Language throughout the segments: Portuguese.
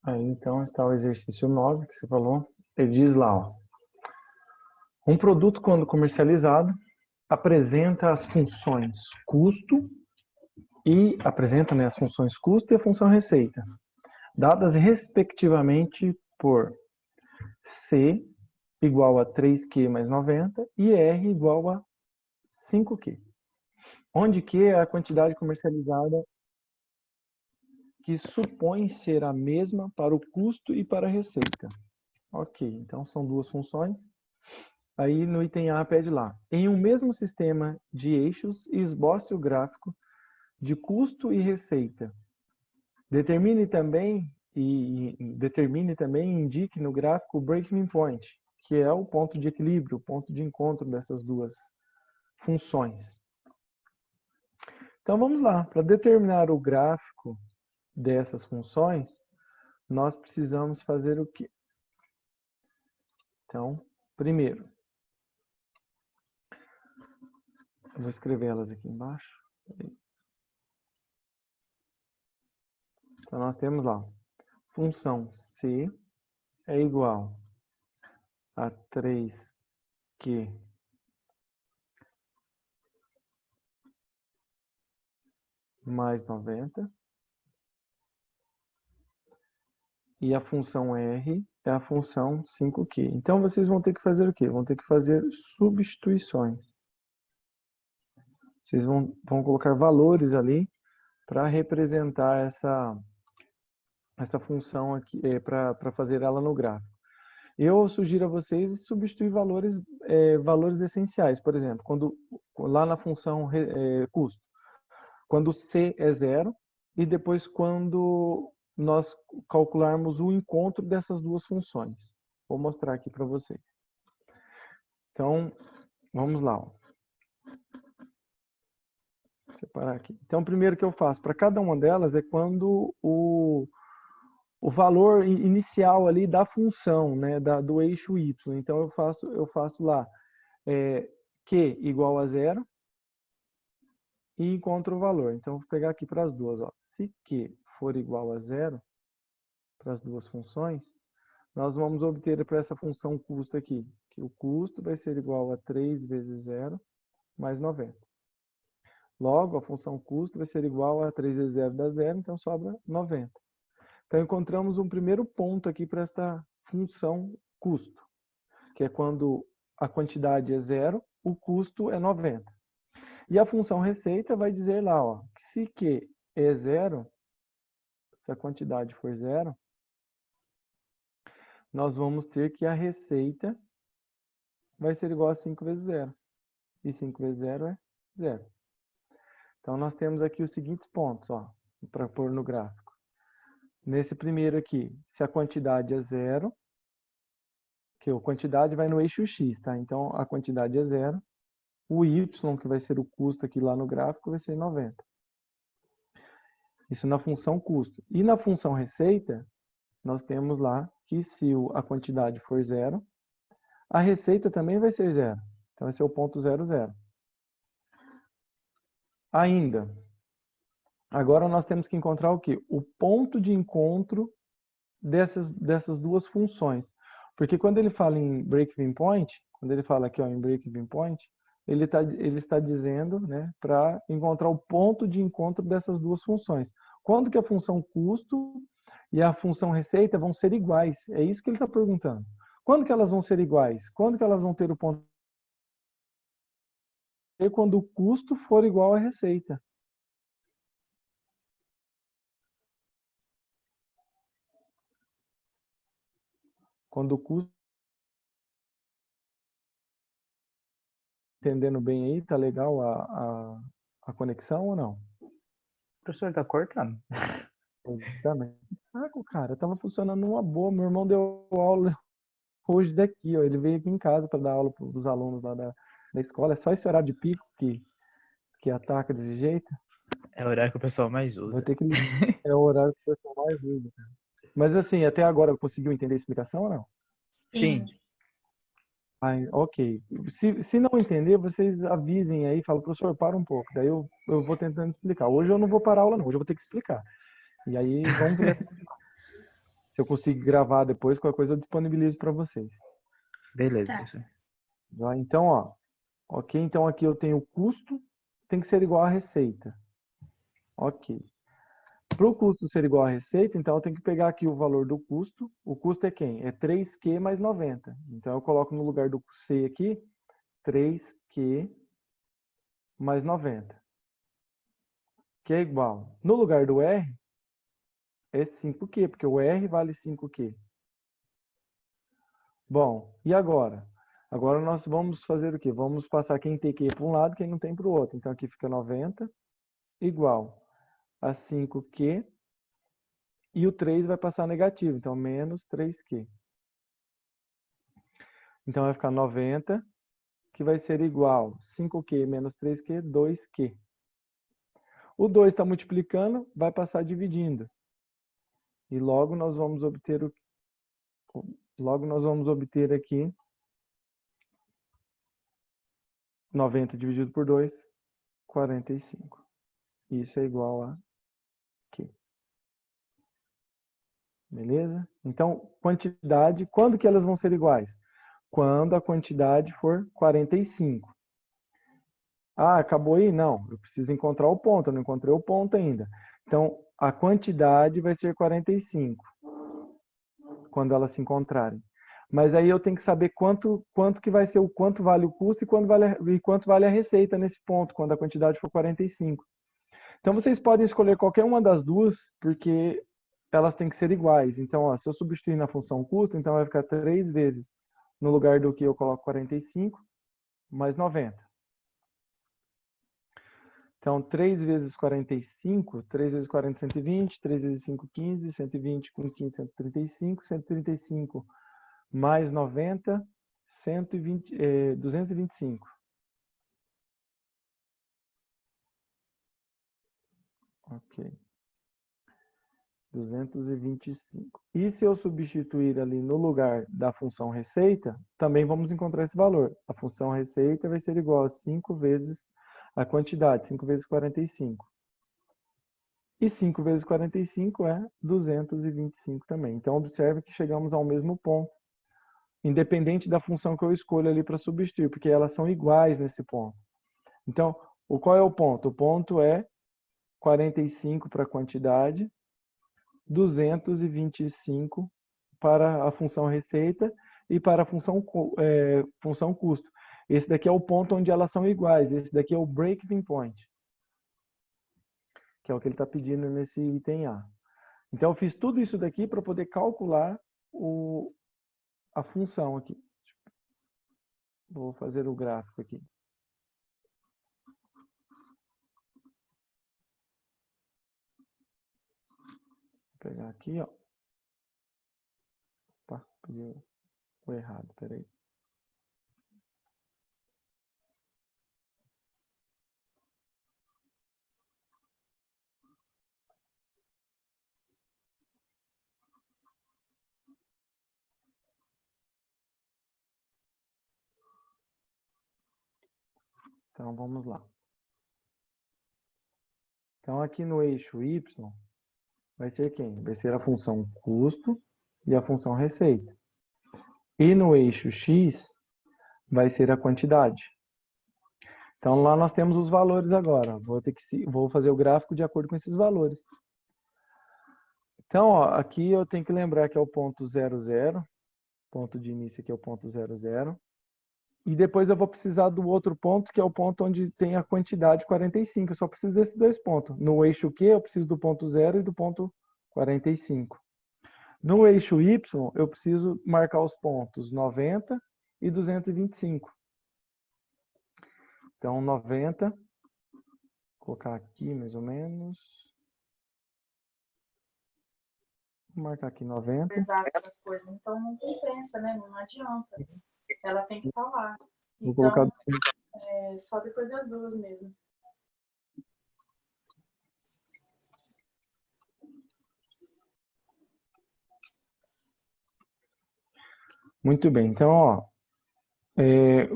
Aí, então, está o exercício 9 que você falou. Ele diz lá, ó, um produto, quando comercializado, apresenta as funções custo e apresenta, né, as funções custo e a função receita, dadas respectivamente por C igual a 3Q mais 90 e R igual a 5Q. Onde Q é a quantidade comercializada que supõe ser a mesma para o custo e para a receita. Ok, então são duas funções. Aí no item A pede lá, em um mesmo sistema de eixos, esboce o gráfico de custo e receita. Determine também e indique no gráfico o breaking point, que é o ponto de equilíbrio, o ponto de encontro dessas duas funções. Então vamos lá, para determinar o gráfico dessas funções, nós precisamos fazer o quê? Então, primeiro, eu vou escrever elas aqui embaixo. Então nós temos lá, função C é igual a 3Q mais 90. E a função R é a função 5Q. Então, vocês vão ter que fazer o quê? Vão ter que fazer substituições. Vocês vão colocar valores ali para representar essa função aqui, para fazer ela no gráfico. Eu sugiro a vocês substituir valores essenciais. Por exemplo, lá na função custo, quando C é 0 e depois quando nós calcularmos o encontro dessas duas funções. Vou mostrar aqui para vocês. Então, vamos lá. Ó. Vou separar aqui. Então, o primeiro que eu faço para cada uma delas é quando o valor inicial ali da função, né, do eixo y. Então, eu faço lá q igual a 0 e encontro o valor. Então, vou pegar aqui para as duas. Ó. Se q for igual a 0, para as duas funções, nós vamos obter para essa função custo aqui, que o custo vai ser igual a 3 vezes 0 mais 90. Logo, a função custo vai ser igual a 3 vezes 0 dá 0, então sobra 90. Então, encontramos um primeiro ponto aqui para esta função custo, que é quando a quantidade é 0, o custo é 90. E a função receita vai dizer lá, ó, que se Q é 0, se a quantidade for 0, nós vamos ter que a receita vai ser igual a 5 vezes 0. E 5 vezes 0 é 0. Então, nós temos aqui os seguintes pontos, para pôr no gráfico. Nesse primeiro aqui, se a quantidade é 0, que a quantidade vai no eixo X, tá? Então, a quantidade é 0. O Y, que vai ser o custo aqui lá no gráfico, vai ser 90. Isso na função custo. E na função receita, nós temos lá que se a quantidade for 0, a receita também vai ser 0. Então, vai ser o ponto 0, 0. Ainda, agora nós temos que encontrar o quê? O ponto de encontro dessas duas funções. Porque quando ele fala em break-even point, quando ele fala aqui ó, em break-even point, ele está dizendo, né, para encontrar o ponto de encontro dessas duas funções. Quando que a função custo e a função receita vão ser iguais? É isso que ele está perguntando. Quando que elas vão ser iguais? Quando que elas vão ter o ponto? Quando o custo for igual à receita. Quando o custo... Entendendo bem aí? Tá legal a conexão ou não? O professor tá cortando. Também. Cara, tava funcionando uma boa. Meu irmão deu aula hoje daqui, ó. Ele veio aqui em casa para dar aula para os alunos lá da escola. É só esse horário de pico que ataca desse jeito. É o horário que o pessoal mais usa. Vou ter que... É o horário que o pessoal mais usa. Cara. Mas assim, até agora conseguiu entender a explicação ou não? Sim. Ai, ok. Se não entender, vocês avisem aí, falam, professor, para um pouco. Daí eu vou tentando explicar. Hoje eu não vou parar a aula, não. Hoje eu vou ter que explicar. E aí, vamos ver. Se eu conseguir gravar depois, qualquer coisa eu disponibilizo para vocês. Beleza, Tá. professor. Já, então, ó, ok, então aqui eu tenho o custo, tem que ser igual à receita. Ok. Para o custo ser igual à receita, então eu tenho que pegar aqui o valor do custo. O custo é quem? É 3Q mais 90. Então eu coloco no lugar do C aqui, 3Q mais 90. Que é igual. No lugar do R, é 5Q, porque o R vale 5Q. Bom, e agora? Agora nós vamos fazer o quê? Vamos passar quem tem Q para um lado, quem não tem para o outro. Então aqui fica 90 igual a 5Q. E o 3 vai passar negativo, então menos 3Q. Então vai ficar 90, que vai ser igual 5Q menos 3Q, 2Q. O 2 está multiplicando, vai passar dividindo. E logo nós vamos obter aqui 90 dividido por 2, 45. Isso é igual a Q. Beleza? Então, quantidade, quando que elas vão ser iguais? Quando a quantidade for 45. Ah, acabou aí? Não, eu preciso encontrar o ponto, eu não encontrei o ponto ainda. Então, a quantidade vai ser 45, quando elas se encontrarem. Mas aí eu tenho que saber quanto que vai ser, quanto vale o custo e quanto vale a receita nesse ponto, quando a quantidade for 45. Então, vocês podem escolher qualquer uma das duas, porque elas têm que ser iguais. Então, ó, se eu substituir na função custo, então vai ficar 3 vezes, no lugar do que eu coloco 45, mais 90. Então, 3 vezes 45, 3 vezes 40, 120, 3 vezes 5, 15, 120 com 15, 135, 135 mais 90, 120, 225. Ok. 225. E se eu substituir ali no lugar da função receita, também vamos encontrar esse valor. A função receita vai ser igual a 5 vezes a quantidade, 5 vezes 45. E 5 vezes 45 é 225 também. Então, observe que chegamos ao mesmo ponto, independente da função que eu escolho ali para substituir, porque elas são iguais nesse ponto. Então, qual é o ponto? O ponto é 45 para a quantidade, 225 para a função receita e para a função custo. Esse daqui é o ponto onde elas são iguais. Esse daqui é o breaking point, que é o que ele está pedindo nesse item A. Então, eu fiz tudo isso daqui para poder calcular a função aqui. Vou fazer o gráfico aqui. Vou pegar aqui, ó. Opa, pediu o errado, peraí. Então, vamos lá. Então, aqui no eixo Y, vai ser quem? Vai ser a função custo e a função receita. E no eixo X, vai ser a quantidade. Então, lá nós temos os valores agora. Vou fazer o gráfico de acordo com esses valores. Então, ó, aqui eu tenho que lembrar que é o ponto 00. Ponto de início aqui é o ponto 00. E depois eu vou precisar do outro ponto, que é o ponto onde tem a quantidade 45. Eu só preciso desses dois pontos. No eixo Q, eu preciso do ponto 0 e do ponto 45. No eixo Y, eu preciso marcar os pontos 90 e 225. Então, 90, vou colocar aqui mais ou menos. Vou marcar aqui 90. Essas coisas, então não compensa, né? Não adianta. Ela tem que estar lá. Vou Então, colocar... é só depois das duas mesmo. Muito bem, então, ó,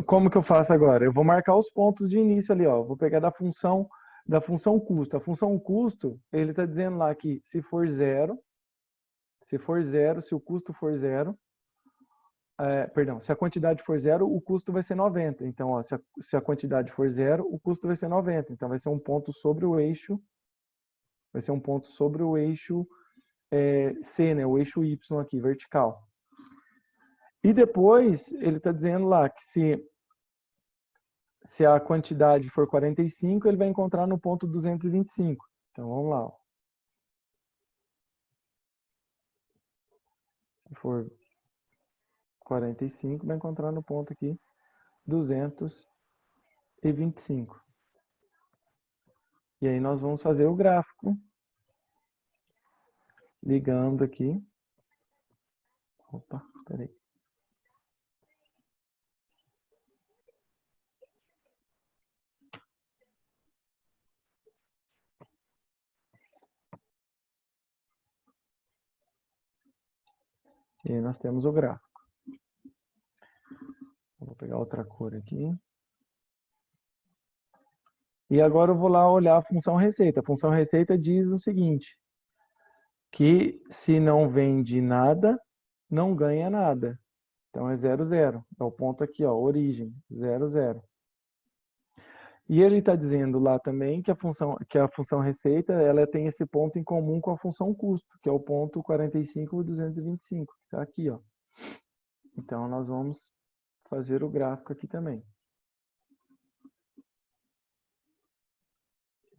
como que eu faço agora? Eu vou marcar os pontos de início ali, ó. Vou pegar da função custo. A função custo, ele está dizendo lá que se for 0, Se for zero, se o custo for zero, perdão, se a quantidade for zero, o custo vai ser 90. Então, ó, se a quantidade for zero, o custo vai ser 90. Então, vai ser um ponto sobre o eixo, C, né? O eixo Y aqui, vertical. E depois, ele está dizendo lá que se a quantidade for 45, ele vai encontrar no ponto 225. Então, vamos lá. Ó. Se for 45, vai encontrar no ponto aqui 225. E aí nós vamos fazer o gráfico. Ligando aqui. Opa, peraí. E aí nós temos o gráfico. Vou pegar outra cor aqui. E agora eu vou lá olhar a função receita. A função receita diz o seguinte, que se não vende nada, não ganha nada. Então é 0, 0. É o ponto aqui, ó, origem, 0, 0. E ele está dizendo lá também que a função receita ela tem esse ponto em comum com a função custo, que é o ponto 45 e 225, que está aqui, ó. Então nós vamos fazer o gráfico aqui também.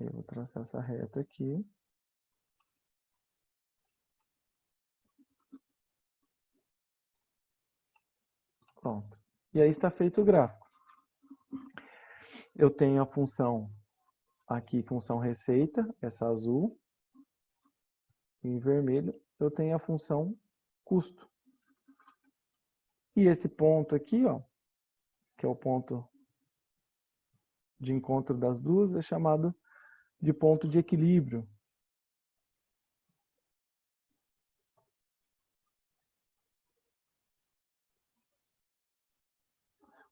Eu vou traçar essa reta aqui. Pronto. E aí está feito o gráfico. Eu tenho a função aqui, função receita, essa azul. Em vermelho, eu tenho a função custo. E esse ponto aqui, ó, que é o ponto de encontro das duas, é chamado de ponto de equilíbrio.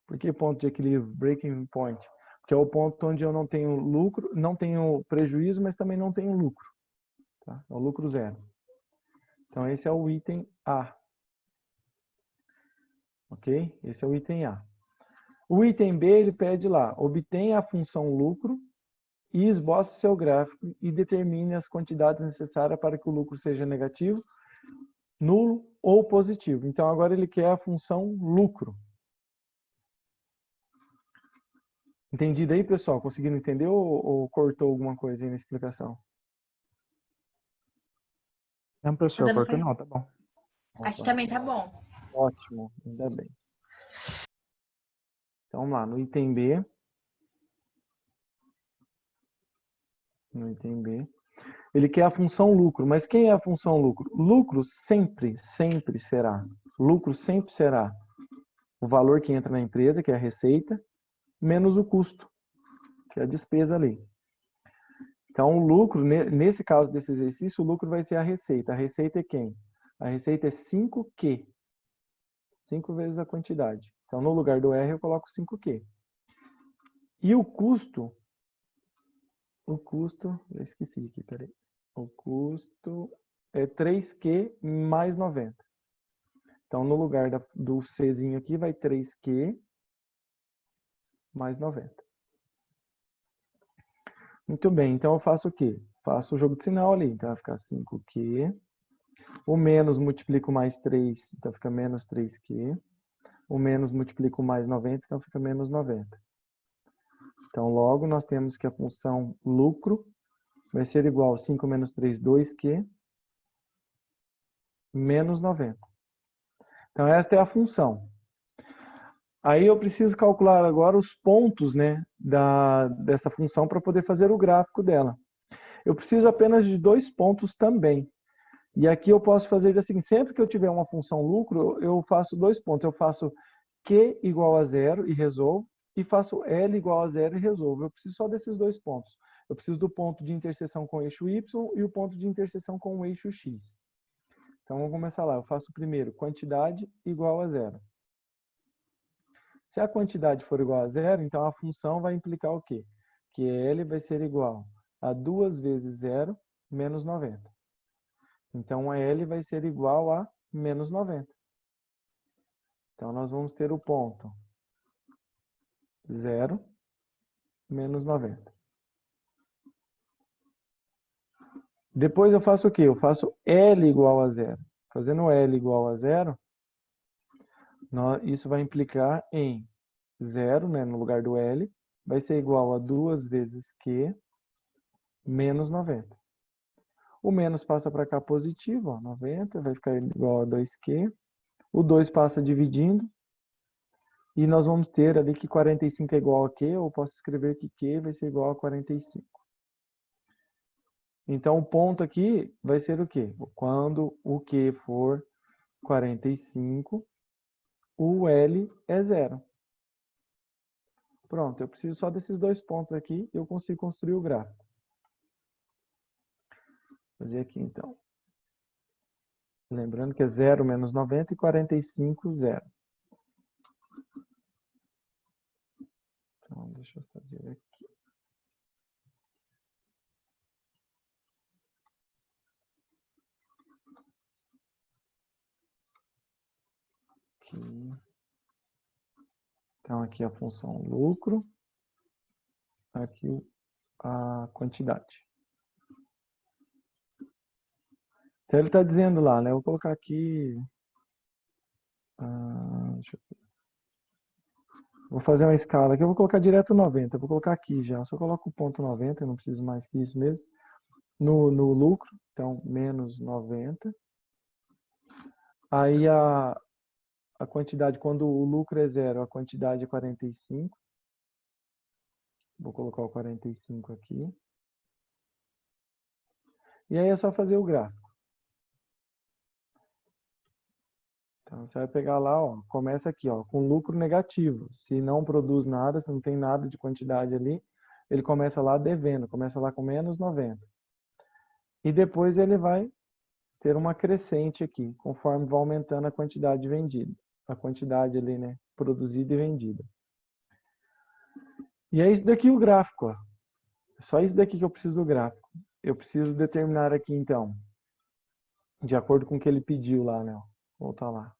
Por que ponto de equilíbrio? Breaking point. Porque é o ponto onde eu não tenho lucro, não tenho prejuízo, mas também não tenho lucro. Tá? É o lucro zero. Então esse é o item A. Ok? Esse é o item A. O item B, ele pede lá, obtenha a função lucro e esboce seu gráfico e determine as quantidades necessárias para que o lucro seja negativo, nulo ou positivo. Então agora ele quer a função lucro. Entendido aí, pessoal? Conseguiram entender ou cortou alguma coisa aí na explicação? Não, professor, cortou não, tá bom. Aqui também tá bom. Ótimo, ainda bem. Então vamos lá, no item B. No item B. Ele quer a função lucro, mas quem é a função lucro? Lucro sempre será. Lucro sempre será o valor que entra na empresa, que é a receita, menos o custo, que é a despesa ali. Então, o lucro, nesse caso desse exercício, o lucro vai ser a receita. A receita é quem? A receita é 5Q. 5 vezes a quantidade. Então, no lugar do R, eu coloco 5Q. E o custo, eu esqueci aqui, peraí. O custo é 3Q mais 90. Então, no lugar do Czinho aqui, vai 3Q mais 90. Muito bem, então eu faço o quê? Faço o jogo de sinal ali, então vai ficar 5Q. O menos multiplico mais 3, então fica menos 3Q. O menos multiplico mais 90, então fica menos 90. Então, logo, nós temos que a função lucro vai ser igual a 5 menos 3, 2Q, menos 90. Então, esta é a função. Aí eu preciso calcular agora os pontos, né, dessa função para poder fazer o gráfico dela. Eu preciso apenas de 2 pontos também. E aqui eu posso fazer assim, sempre que eu tiver uma função lucro, eu faço 2 pontos. Eu faço Q igual a 0 e resolvo, e faço L igual a 0 e resolvo. Eu preciso só desses 2 pontos. Eu preciso do ponto de interseção com o eixo Y e o ponto de interseção com o eixo X. Então vamos começar lá. Eu faço primeiro quantidade igual a 0. Se a quantidade for igual a 0, então a função vai implicar o quê? Que L vai ser igual a 2 vezes 0 menos 90. Então, L vai ser igual a menos 90. Então, nós vamos ter o ponto 0, menos 90. Depois eu faço o quê? Eu faço L igual a 0. Fazendo L igual a 0, isso vai implicar em 0, né, no lugar do L, vai ser igual a 2 vezes Q menos 90. O menos passa para cá positivo, ó, 90, vai ficar igual a 2Q. O 2 passa dividindo. E nós vamos ter ali que 45 é igual a Q, ou posso escrever que Q vai ser igual a 45. Então, o ponto aqui vai ser o quê? Quando o Q for 45, o L é 0. Pronto, eu preciso só desses dois pontos aqui e eu consigo construir o gráfico. Vou fazer aqui, então. Lembrando que é 0 menos 90 e 45, 0. Então, deixa eu fazer aqui. Então, aqui a função lucro. Aqui a quantidade. Então, ele está dizendo lá, né? Eu vou colocar aqui... deixa eu ver. Vou fazer uma escala aqui. Eu vou colocar direto 90. Eu vou colocar aqui já. Eu só coloco o ponto 90. Eu não preciso mais que isso mesmo. No lucro. Então, menos 90. Aí, a quantidade, quando o lucro é 0, a quantidade é 45. Vou colocar o 45 aqui. E aí é só fazer o gráfico. Então, você vai pegar lá, ó, começa aqui, ó, com lucro negativo. Se não produz nada, se não tem nada de quantidade ali, ele começa lá devendo, começa lá com menos 90. E depois ele vai ter uma crescente aqui, conforme vai aumentando a quantidade vendida. A quantidade ali, né, produzida e vendida. E é isso daqui o gráfico, ó. É só isso daqui que eu preciso do gráfico. Eu preciso determinar aqui, então, de acordo com o que ele pediu lá, né? Vou voltar lá.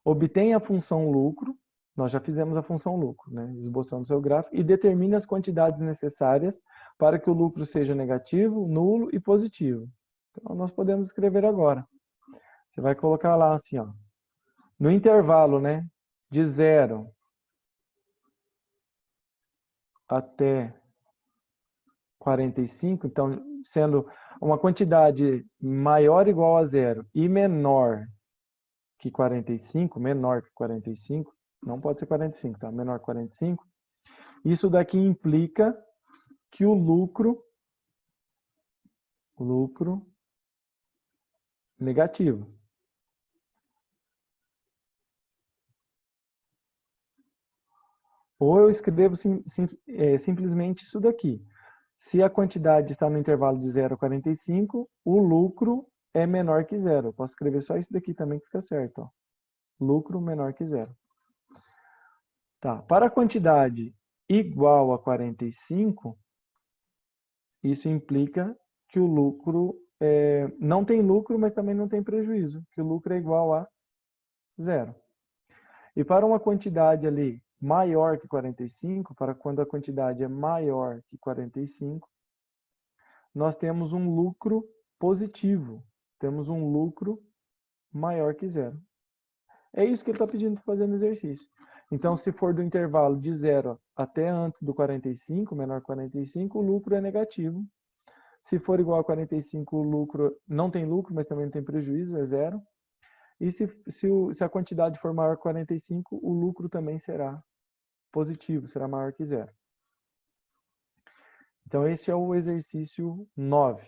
Obtém a função lucro, nós já fizemos a função lucro, né? Esboçando o seu gráfico, e determine as quantidades necessárias para que o lucro seja negativo, nulo e positivo. Então, nós podemos escrever agora. Você vai colocar lá assim, ó. No intervalo, né? De 0 até 45, então, sendo uma quantidade maior ou igual a 0 e menor que 45, não pode ser 45, tá? Menor que 45. Isso daqui implica que o lucro negativo. Ou eu escrevo simplesmente isso daqui. Se a quantidade está no intervalo de 0 a 45, o lucro é menor que 0. Eu posso escrever só isso daqui também que fica certo. Ó. Lucro menor que 0. Tá. Para a quantidade igual a 45, isso implica que o lucro não tem lucro, mas também não tem prejuízo, que o lucro é igual a 0. E para uma quantidade ali maior que 45, para quando a quantidade é maior que 45, nós temos um lucro positivo. Temos um lucro maior que 0. É isso que ele está pedindo para fazer no exercício. Então, se for do intervalo de 0 até antes do 45, menor que 45, o lucro é negativo. Se for igual a 45, o lucro não tem lucro, mas também não tem prejuízo, é 0. E se a quantidade for maior que 45, o lucro também será positivo, será maior que 0. Então, este é o exercício 9.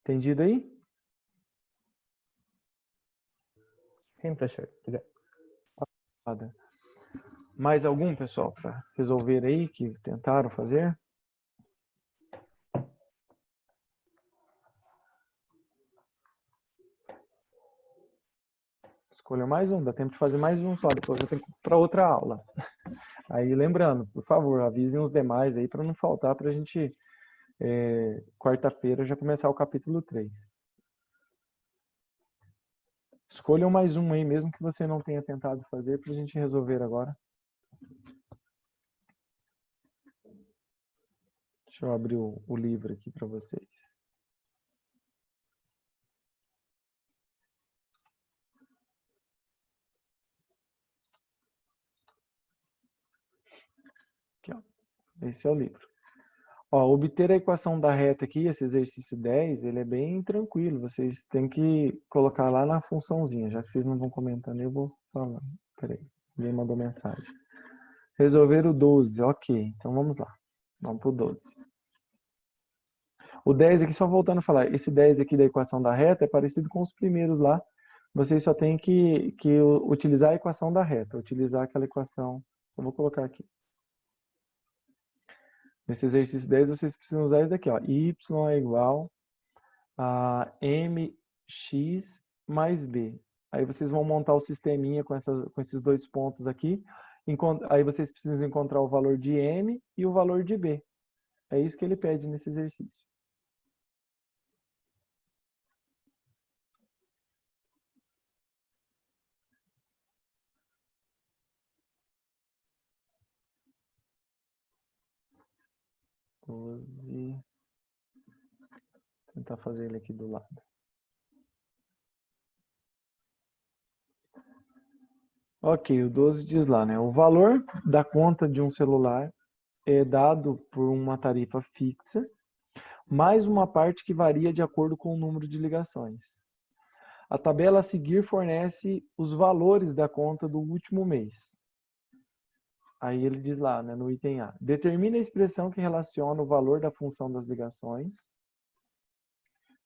Entendido aí? Sim, professor. Obrigado. Mais algum, pessoal, para resolver aí, que tentaram fazer? Escolha mais um, dá tempo de fazer mais um só, depois eu tenho que ir para outra aula. Aí, lembrando, por favor, avisem os demais aí para não faltar, para a gente quarta-feira já começar o capítulo 3. Escolham mais um aí, mesmo que você não tenha tentado fazer, para a gente resolver agora. Deixa eu abrir o livro aqui para vocês. Aqui, ó. Esse é o livro. Ó, obter a equação da reta aqui, esse exercício 10, ele é bem tranquilo. Vocês têm que colocar lá na funçãozinha. Já que vocês não vão comentando, eu vou falar. Peraí, alguém mandou mensagem. Resolver o 12, ok. Então vamos lá. Vamos para o 12. O 10 aqui, só voltando a falar, esse 10 aqui da equação da reta é parecido com os primeiros lá. Vocês só têm que utilizar a equação da reta, utilizar aquela equação. Eu vou colocar aqui. Nesse exercício 10, vocês precisam usar isso daqui, ó. Y é igual a mx mais b. Aí vocês vão montar o sisteminha com esses dois pontos aqui. Aí vocês precisam encontrar o valor de m e o valor de b. É isso que ele pede nesse exercício. Vou tentar fazer ele aqui do lado. Ok, o 12 diz lá, né? O valor da conta de um celular é dado por uma tarifa fixa, mais uma parte que varia de acordo com o número de ligações. A tabela a seguir fornece os valores da conta do último mês. Aí ele diz lá, né, no item A. Determina a expressão que relaciona o valor da função das ligações.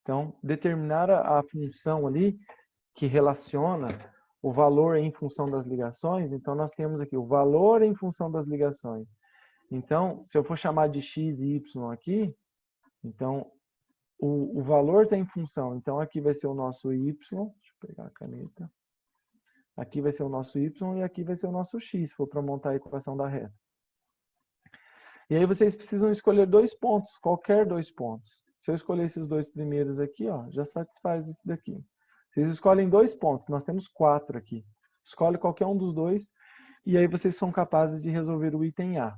Então, determinar a função ali que relaciona o valor em função das ligações. Então, nós temos aqui o valor em função das ligações. Então, se eu for chamar de x e y aqui, então, o valor está em função. Então, aqui vai ser o nosso y. Deixa eu pegar a caneta. Aqui vai ser o nosso y e aqui vai ser o nosso x, se for para montar a equação da reta. E aí vocês precisam escolher dois pontos, qualquer dois pontos. Se eu escolher esses dois primeiros aqui, ó, já satisfaz esse daqui. Vocês escolhem dois pontos, nós temos 4 aqui. Escolhe qualquer um dos dois e aí vocês são capazes de resolver o item A.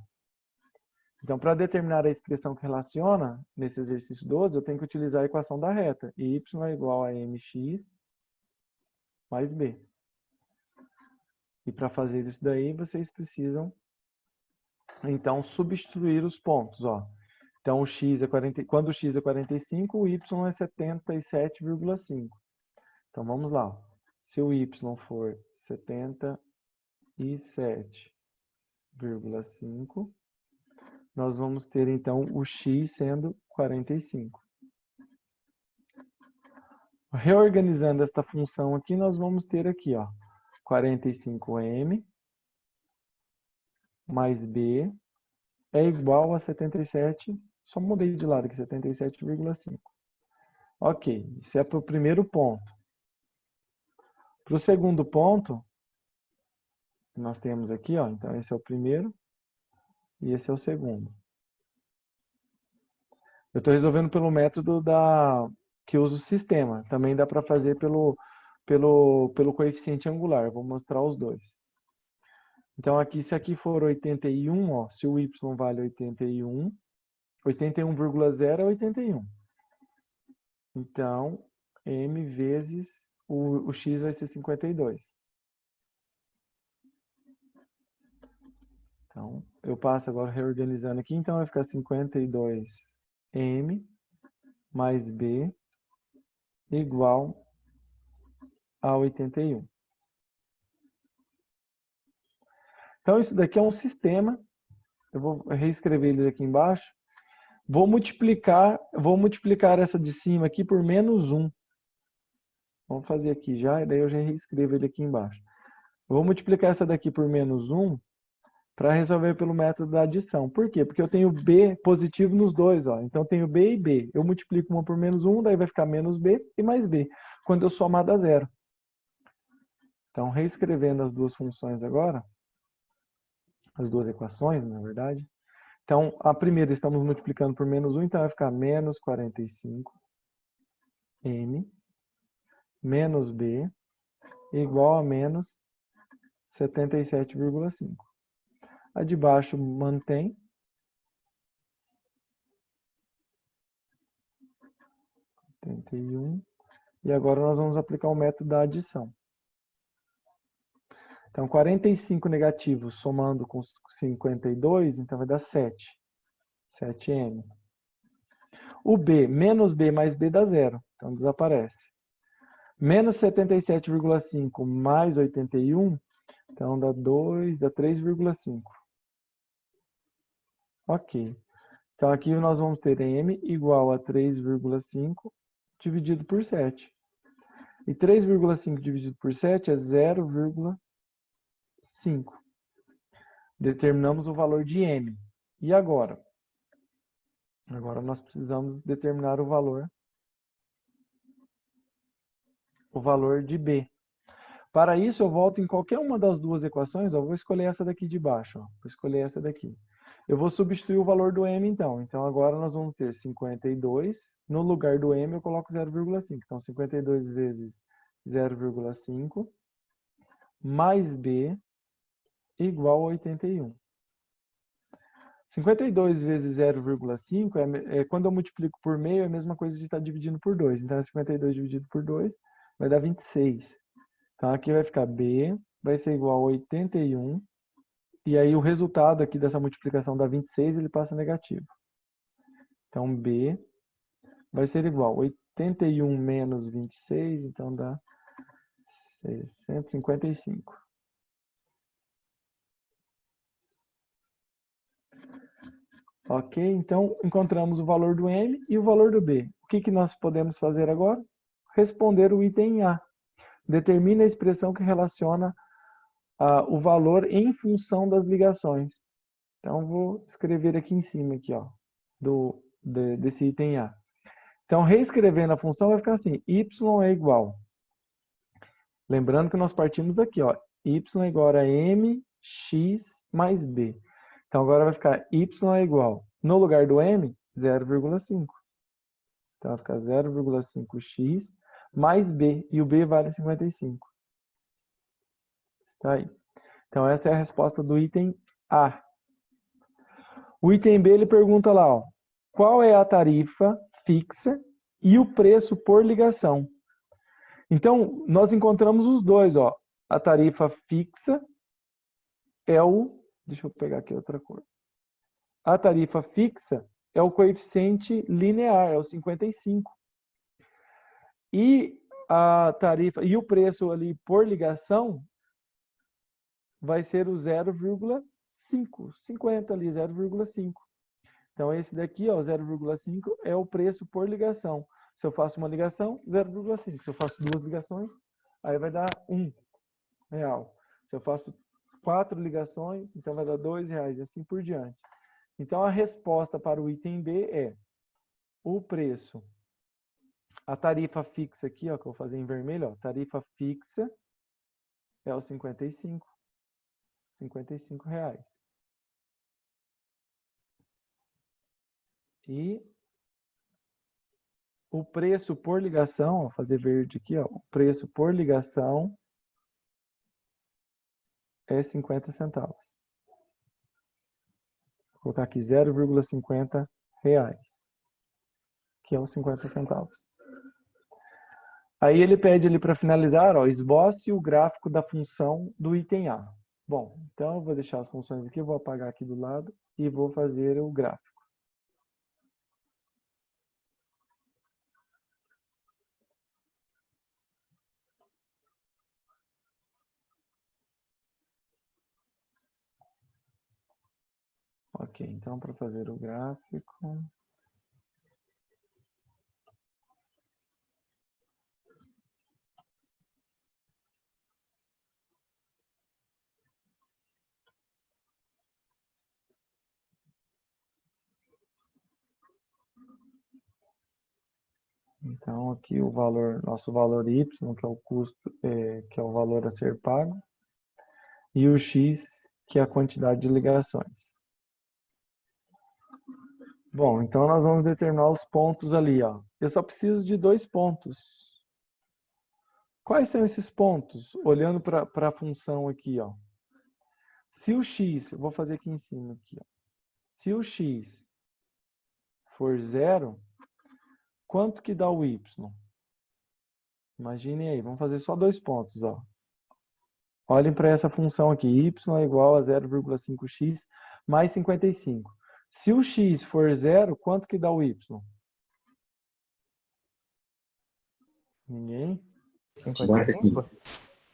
Então, para determinar a expressão que relaciona, nesse exercício 12, eu tenho que utilizar a equação da reta. Y é igual a mx mais b. E para fazer isso daí, vocês precisam, então, substituir os pontos. Ó. Então, quando o x é 45, o y é 77,5. Então, vamos lá. Se o y for 77,5, nós vamos ter, então, o x sendo 45. Reorganizando esta função aqui, nós vamos ter aqui, ó, 45m mais b é igual a 77, só mudei de lado aqui, 77,5. Ok, isso é para o primeiro ponto. Para o segundo ponto, nós temos aqui, ó, então esse é o primeiro e esse é o segundo. Eu estou resolvendo pelo método que usa o sistema. Também dá para fazer pelo coeficiente angular. Eu vou mostrar os dois. Então, aqui, se aqui for 81, ó, se o y vale 81, 81,0 é 81. Então, m vezes o x vai ser 52. Então, eu passo agora reorganizando aqui. Então, vai ficar 52m mais b igual a 81. Então, isso daqui é um sistema. Eu vou reescrever ele aqui embaixo. Vou multiplicar essa de cima aqui por menos 1. Vamos fazer aqui já, e daí eu já reescrevo ele aqui embaixo. Eu vou multiplicar essa daqui por menos 1 para resolver pelo método da adição. Por quê? Porque eu tenho b positivo nos dois. Ó. Então, eu tenho b e b. Eu multiplico uma por menos 1, daí vai ficar menos b e mais b, quando eu somar dá zero. Então, reescrevendo as duas funções agora, as duas equações, na verdade. Então, a primeira estamos multiplicando por menos 1, então vai ficar menos 45 M menos B igual a menos 77,5. A de baixo mantém. E agora nós vamos aplicar o método da adição. Então, 45 negativos somando com 52, então vai dar 7. 7M. O B, menos B mais B dá 0, então desaparece. Menos 77,5 mais 81, então dá 2, dá 3,5. Ok. Então aqui nós vamos ter M igual a 3,5 dividido por 7. E 3,5 dividido por 7 é 0,5. Determinamos o valor de M. E agora? Agora nós precisamos determinar o valor de B. Para isso, eu volto em qualquer uma das duas equações. Vou escolher essa daqui de baixo. Vou escolher essa daqui. Eu vou substituir o valor do M, então. Então, agora nós vamos ter 52. No lugar do M, eu coloco 0,5. Então, 52 vezes 0,5 mais B igual a 81. 52 vezes 0,5, quando eu multiplico por meio, é a mesma coisa de estar dividindo por 2. Então, 52 dividido por 2 vai dar 26. Então, aqui vai ficar B, vai ser igual a 81. E aí, o resultado aqui dessa multiplicação dá 26, ele passa negativo. Então, B vai ser igual a 81 menos 26, então dá 655. Ok? Então, encontramos o valor do M e o valor do B. O que nós podemos fazer agora? Responder o item A. Determina a expressão que relaciona o valor em função das ligações. Então, vou escrever aqui em cima, aqui, ó, desse item A. Então, reescrevendo a função, vai ficar assim, y é igual. Lembrando que nós partimos daqui, ó, y é igual a mx mais b. Então, agora vai ficar y é igual, no lugar do m, 0,5. Então, vai ficar 0,5x mais b, e o b vale 55. Está aí. Então, essa é a resposta do item A. O item B, ele pergunta lá, ó, qual é a tarifa fixa e o preço por ligação? Então, nós encontramos os dois, ó. A tarifa fixa é o... Deixa eu pegar aqui outra cor. A tarifa fixa é o coeficiente linear, é o 55. E a tarifa e o preço ali por ligação vai ser o 0,5, 50 ali, 0,5. Então, esse daqui, ó, 0,5 é o preço por ligação. Se eu faço uma ligação, 0,5. Se eu faço duas ligações, aí vai dar R$1. Se eu faço 4 ligações, então vai dar R$2 e assim por diante. Então, a resposta para o item B é o preço. A tarifa fixa aqui, ó, que eu vou fazer em vermelho, ó, tarifa fixa é o 55. R$55. E o preço por ligação, vou fazer verde aqui, ó, o preço por ligação é 50 centavos. Vou colocar aqui 0,50 reais, que é os 50 centavos. Aí ele pede ali para finalizar, ó, esboce o gráfico da função do item A. Bom, então eu vou deixar as funções aqui, eu vou apagar aqui do lado e vou fazer o gráfico. Ok, então para fazer o gráfico... Então aqui o valor, nosso valor y, que é o custo, que é o valor a ser pago, e o x, que é a quantidade de ligações. Bom, então nós vamos determinar os pontos ali, ó. Eu só preciso de 2 pontos. Quais são esses pontos? Olhando para a função aqui, ó. Se o x, eu vou fazer aqui em cima, aqui, ó. Se o x for 0, quanto que dá o y? Imaginem aí, vamos fazer só 2 pontos, ó. Olhem para essa função aqui, y é igual a 0,5x mais 55. Se o x for 0, quanto que dá o y? Ninguém? 55?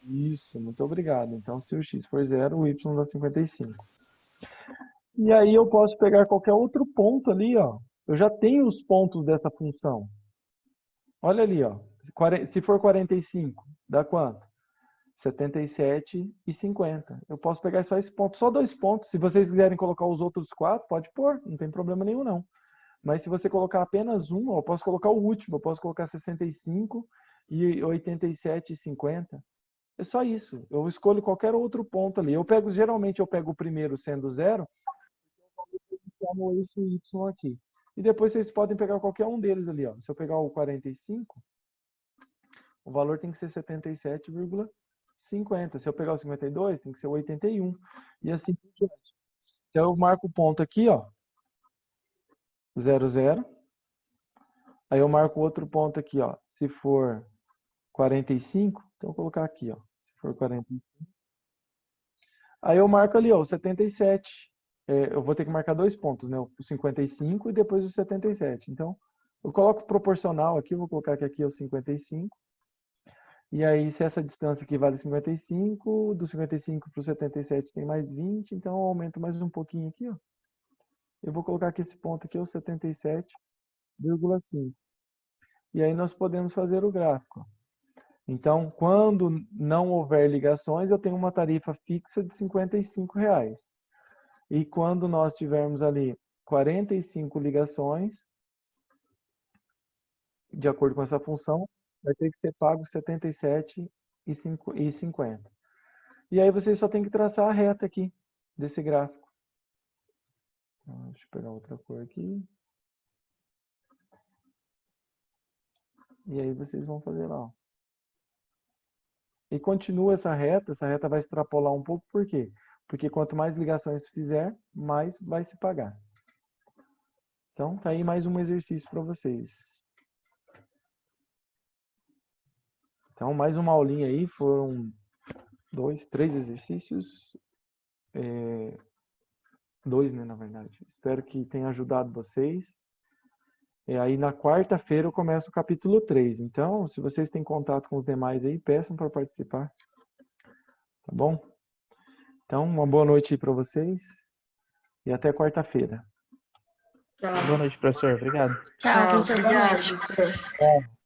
Isso, muito obrigado. Então, se o x for 0, o y dá 55. E aí eu posso pegar qualquer outro ponto ali, ó. Eu já tenho os pontos dessa função. Olha ali, ó. Se for 45, dá quanto? 77 e 50. Eu posso pegar só esse ponto, só 2 pontos. Se vocês quiserem colocar os outros 4, pode pôr, não tem problema nenhum, não. Mas se você colocar apenas um, eu posso colocar o último, eu posso colocar 65 e 87 e 50. É só isso. Eu escolho qualquer outro ponto ali. Geralmente eu pego o primeiro sendo 0, chamo esse y aqui. E depois vocês podem pegar qualquer um deles ali, ó. Se eu pegar o 45, o valor tem que ser 77,50. Se eu pegar o 52, tem que ser o 81. E assim por diante. Então eu marco o ponto aqui, ó. 0, 0. Aí eu marco outro ponto aqui, ó. Se for 45, então eu vou colocar aqui, ó. Se for 45. Aí eu marco ali, ó, o 77. Eu vou ter que marcar 2 pontos, né? O 55 e depois o 77. Então, eu coloco proporcional aqui, vou colocar que aqui é o 55. E aí, se essa distância aqui vale 55, do 55 para o 77 tem mais 20, então eu aumento mais um pouquinho aqui, ó. Eu vou colocar que esse ponto aqui é o 77,5. E aí nós podemos fazer o gráfico. Então, quando não houver ligações, eu tenho uma tarifa fixa de R$ 55. E quando nós tivermos ali 45 ligações, de acordo com essa função, vai ter que ser pago R$ 77,50. E aí vocês só tem que traçar a reta aqui desse gráfico. Deixa eu pegar outra cor aqui. E aí vocês vão fazer lá, ó. E continua essa reta vai extrapolar um pouco, por quê? Porque quanto mais ligações fizer, mais vai se pagar. Então, tá aí mais um exercício para vocês. Então, mais uma aulinha aí, foram 2, 3 exercícios. 2, né, na verdade. Espero que tenha ajudado vocês. E aí, na quarta-feira, eu começo o capítulo 3. Então, se vocês têm contato com os demais aí, peçam para participar. Tá bom? Então, uma boa noite aí para vocês. E até quarta-feira. Boa noite, professor. Obrigado. Tchau, professor. Boa Obrigada, noite. professor.